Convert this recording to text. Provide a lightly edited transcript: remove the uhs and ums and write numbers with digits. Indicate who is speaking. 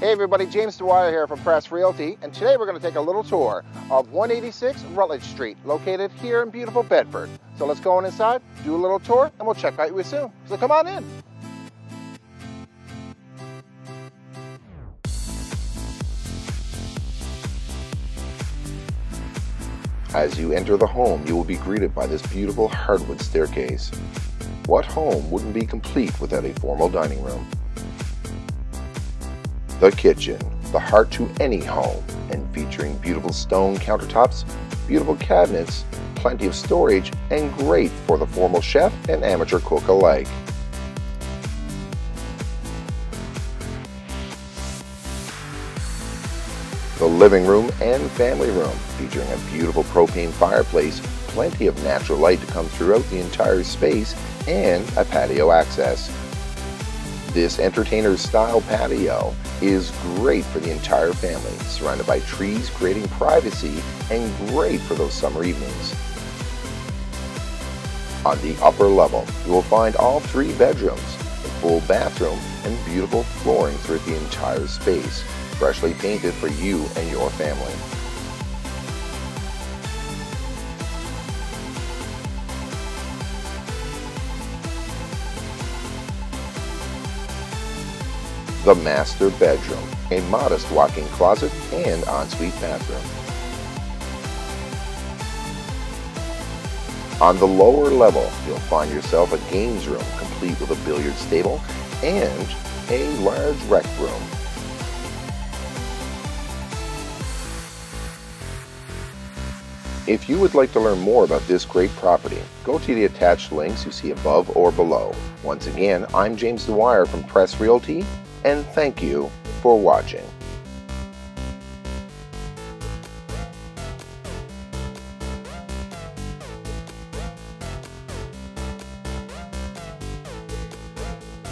Speaker 1: Hey everybody, James Dwyer here from Press Realty, and today we're going to take a little tour of 186 Rutledge Street, located here in beautiful Bedford. So let's go on inside, do a little tour, and we'll check out with you soon. So come on in. As you enter the home, you will be greeted by this beautiful hardwood staircase. What home wouldn't be complete without a formal dining room? The kitchen, the heart to any home, and featuring beautiful stone countertops, beautiful cabinets, plenty of storage, and great for the formal chef and amateur cook alike. The living room and family room, featuring a beautiful propane fireplace, plenty of natural light to come throughout the entire space, and a patio access. This entertainer's style patio is great for the entire family, surrounded by trees creating privacy and great for those summer evenings. On the upper level, you will find all 3 bedrooms, a full bathroom, and beautiful flooring throughout the entire space, freshly painted for you and your family. The master bedroom, a modest walk-in closet and ensuite bathroom. On the lower level, you'll find yourself a games room complete with a billiards table and a large rec room. If you would like to learn more about this great property, go to the attached links you see above or below. Once again, I'm James Dwyer from Press Realty, and thank you for watching.